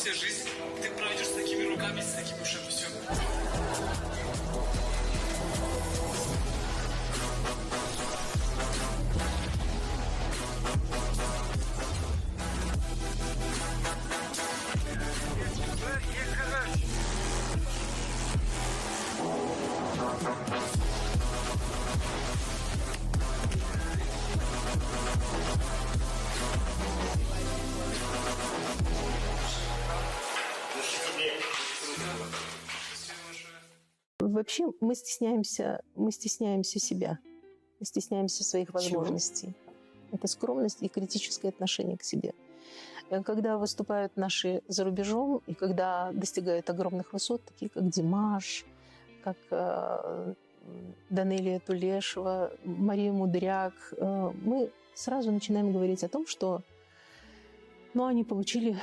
себе жизнь ты проведешь с такими руками, с таким ушем, все. Вообще мы стесняемся себя, мы стесняемся своих возможностей. Это скромность и критическое отношение к себе. Когда выступают наши за рубежом, и когда достигают огромных высот, такие как Димаш, как Данелия Тулешева, Мария Мудряк, мы сразу начинаем говорить о том, что они получили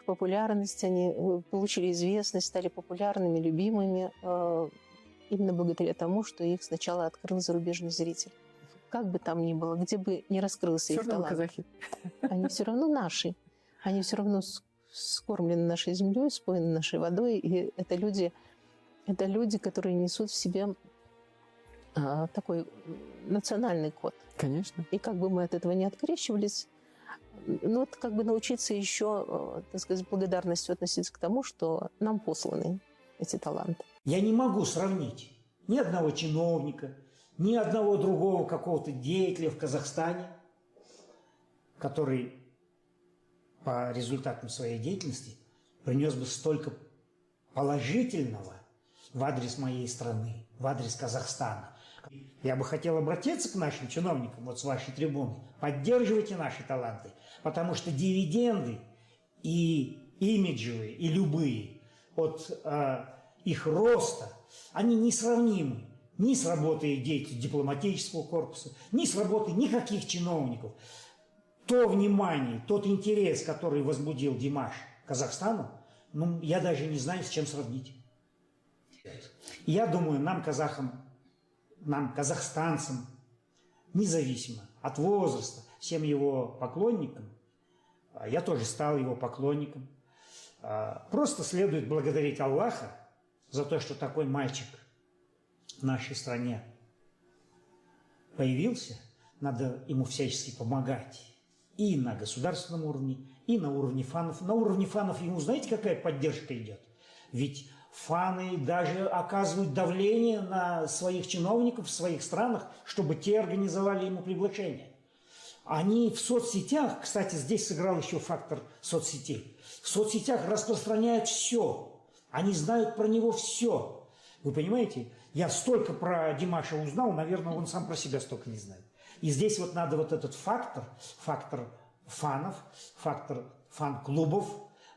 популярность, они получили известность, стали популярными, любимыми именно благодаря тому, что их сначала открыл зарубежный зритель. Как бы там ни было, где бы ни раскрылся их талант, казахи. Они все равно наши. Они все равно скормлены нашей землей, споены нашей водой. И это люди, которые несут в себе такой национальный код. Конечно. И как бы мы от этого не открещивались, как бы научиться еще, так сказать, с благодарностью относиться к тому, что нам посланы эти таланты. Я не могу сравнить ни одного чиновника, ни одного другого какого-то деятеля в Казахстане, который по результатам своей деятельности принес бы столько положительного в адрес моей страны, в адрес Казахстана. Я бы хотел обратиться к нашим чиновникам вот с вашей трибуны. Поддерживайте наши таланты, потому что дивиденды и имиджевые, и любые от их роста, они несравнимы ни с работой деятелей дипломатического корпуса, ни с работой никаких чиновников. То внимание, тот интерес, который возбудил Димаш Казахстану, я даже не знаю, с чем сравнить. Я думаю, нам, казахам, нам, казахстанцам, независимо от возраста, всем его поклонникам, я тоже стал его поклонником, просто следует благодарить Аллаха за то, что такой мальчик в нашей стране появился. Надо ему всячески помогать и на государственном уровне, и на уровне фанов. На уровне фанов ему, знаете, какая поддержка идет? Ведь фаны даже оказывают давление на своих чиновников в своих странах, чтобы те организовали ему приглашение. Они в соцсетях, кстати, здесь сыграл еще фактор соцсетей, в соцсетях распространяют все. Они знают про него все. Вы понимаете? Я столько про Димаша узнал, наверное, он сам про себя столько не знает. И здесь вот надо вот этот фактор фанов, фактор фан-клубов,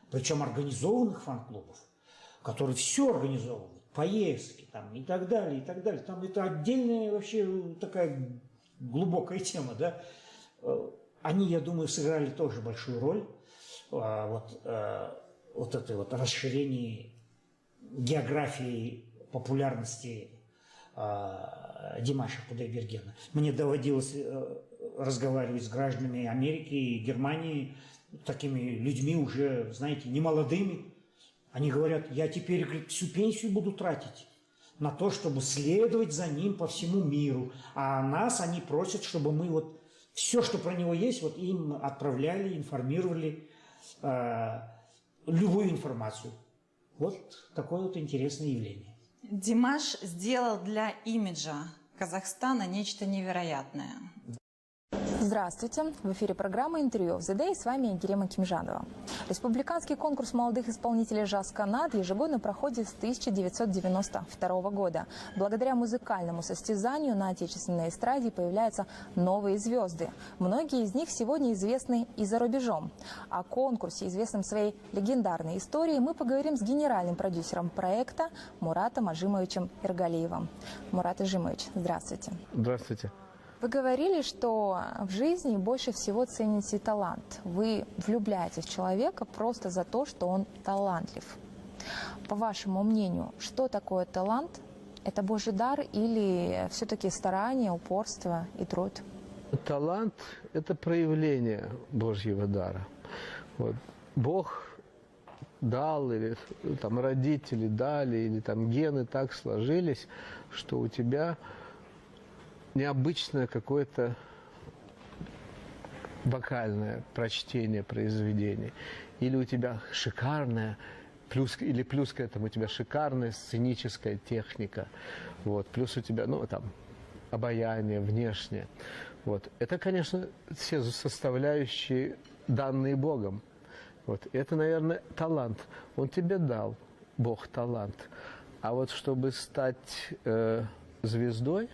причем организованных фан-клубов, которые все организовывают, поездки там и так далее, и так далее. Там это отдельная вообще такая глубокая тема, да. Они, я думаю, сыграли тоже большую роль вот этой вот расширении географии популярности Димаша Кудайбергена. Мне доводилось разговаривать с гражданами Америки и Германии, такими людьми уже, знаете, немолодыми. Они говорят, я теперь, говорит, всю пенсию буду тратить на то, чтобы следовать за ним по всему миру. А нас они просят, чтобы мы вот все, что про него есть, вот им отправляли, информировали любую информацию. Вот такое вот интересное явление. Димаш сделал для имиджа Казахстана нечто невероятное. Здравствуйте! В эфире программа «Интервью of the Day». С вами Герема Кимжанова. Республиканский конкурс молодых исполнителей «Жаз Канат» ежегодно проходит с 1992 года. Благодаря музыкальному состязанию на отечественной эстраде появляются новые звезды. Многие из них сегодня известны и за рубежом. О конкурсе, известном своей легендарной историей, мы поговорим с генеральным продюсером проекта Муратом Ажимовичем Иргалиевым. Мурат Ажимович, здравствуйте. Здравствуйте. Вы говорили, что в жизни больше всего цените талант. Вы влюбляетесь в человека просто за то, что он талантлив. По вашему мнению, что такое талант? Это Божий дар или все-таки старание, упорство и труд? Талант – это проявление Божьего дара. Вот. Бог дал, или там родители дали, или там гены так сложились, что у тебя необычное какое-то вокальное прочтение произведений, или у тебя шикарное, плюс к этому у тебя шикарная сценическая техника, вот, плюс у тебя, ну, там, обаяние внешнее. Вот. Это, конечно, все составляющие, данные Богом. Вот. Это, наверное, талант. Он тебе дал, Бог, талант. А вот чтобы стать звездой,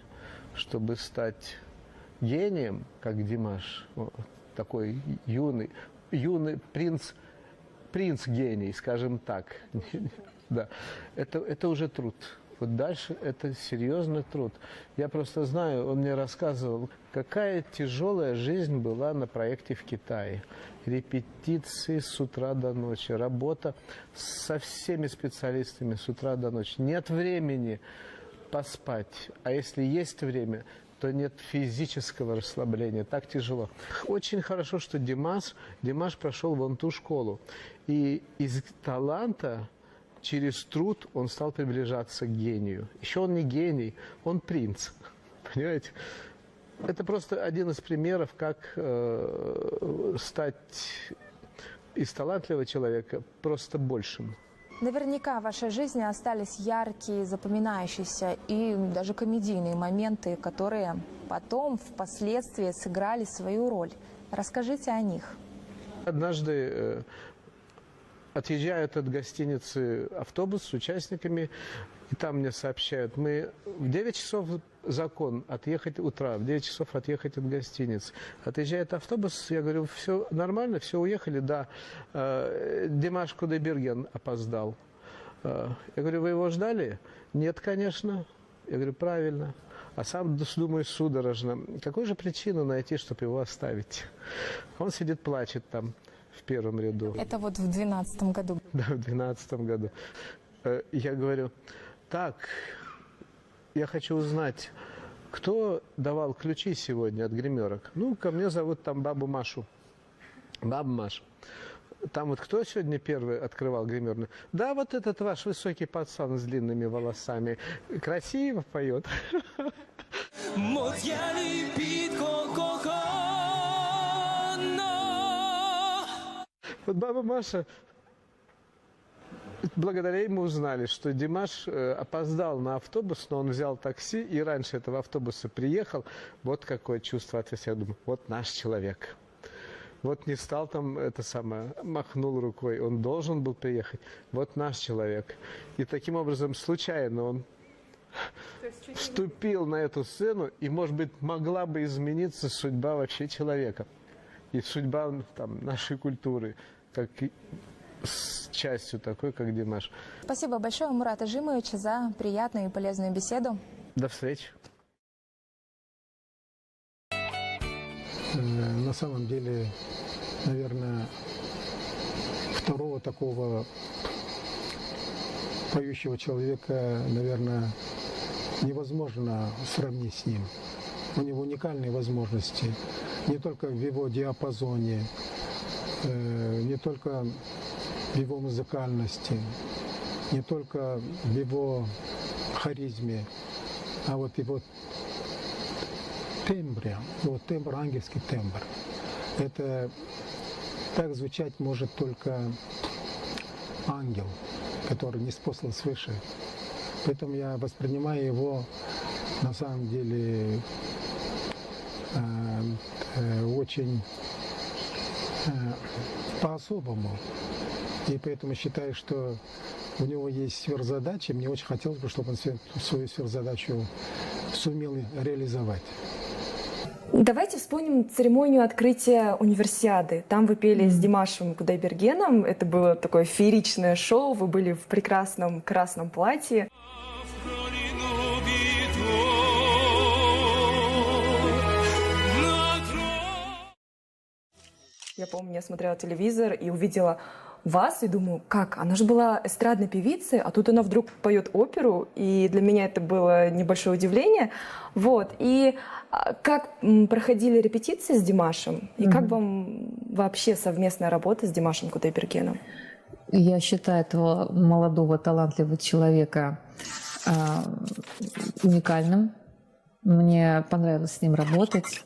чтобы стать гением, как Димаш, вот, такой юный принц гений, скажем так. Да. Это уже труд. Вот дальше это серьезный труд. Я просто знаю, он мне рассказывал, какая тяжелая жизнь была на проекте в Китае. Репетиции с утра до ночи, работа со всеми специалистами с утра до ночи. Нет времени поспать, а если есть время, то нет физического расслабления. Так тяжело. Очень хорошо, что Димаш прошел вон ту школу. И из таланта через труд он стал приближаться к гению. Еще он не гений, он принц. Понимаете? Это просто один из примеров, как стать из талантливого человека просто большим. Наверняка в вашей жизни остались яркие, запоминающиеся и даже комедийные моменты, которые потом, впоследствии сыграли свою роль. Расскажите о них. Однажды отъезжает от гостиницы автобус с участниками, и там мне сообщают, мы в 9 часов закон отъехать утра, в 9 часов отъехать от гостиницы. Отъезжает автобус, я говорю, все нормально, все, уехали, да. Димаш Кудайберген опоздал. Я говорю, вы его ждали? Нет, конечно. Я говорю, правильно. А сам думаю судорожно, какую же причину найти, чтобы его оставить? Он сидит, плачет там в первом ряду. Это вот в 2012 году. Да, в 2012 году. Я говорю, так, я хочу узнать, кто давал ключи сегодня от гримерок? Ну, ко мне зовут там бабу Машу. Баба Маша. Там вот кто сегодня первый открывал гримерную? Да, вот этот ваш высокий пацан с длинными волосами. Красиво поет. Вот баба Маша, благодаря ему узнали, что Димаш опоздал на автобус, но он взял такси и раньше этого автобуса приехал. Вот какое чувство ответственности. Я думаю, вот наш человек. Вот не стал там махнул рукой, он должен был приехать. Вот наш человек. И таким образом случайно он вступил на эту сцену, и, может быть, могла бы измениться судьба вообще человека. И судьба там, нашей культуры, как с частью такой, как Димаш. Спасибо большое, Мурат Ажимович, за приятную и полезную беседу. До встречи. На самом деле, наверное, второго такого поющего человека, наверное, невозможно сравнить с ним. У него уникальные возможности, не только в его диапазоне, не только в его музыкальности, не только в его харизме, а вот его тембре, его тембр, ангельский тембр. Это так звучать может только ангел, который ниспослан свыше. Поэтому я воспринимаю его на самом деле очень по-особому. И поэтому считаю, что у него есть сверхзадачи. Мне очень хотелось бы, чтобы он свою сверхзадачу сумел реализовать. Давайте вспомним церемонию открытия универсиады. Там вы пели с Димашем Кудайбергеном. Это было такое фееричное шоу. Вы были в прекрасном красном платье. Я помню, я смотрела телевизор и увидела вас, и думаю, как? Она же была эстрадной певицей, а тут она вдруг поет оперу, и для меня это было небольшое удивление. Вот. И как проходили репетиции с Димашем, и как вам вообще совместная работа с Димашем Кудайбергеном? Я считаю этого молодого, талантливого человека уникальным. Мне понравилось с ним работать.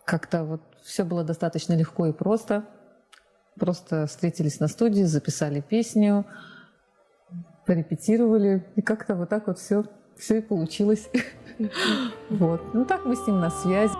Как-то вот все было достаточно легко и просто. Просто встретились на студии, записали песню, порепетировали. И как-то вот так вот все и получилось. Вот. Ну так мы с ним на связи.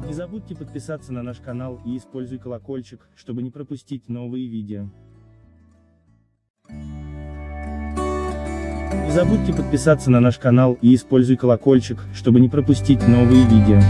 Не забудьте подписаться на наш канал и используй колокольчик, чтобы не пропустить новые видео. Не забудьте подписаться на наш канал и используй колокольчик, чтобы не пропустить новые видео.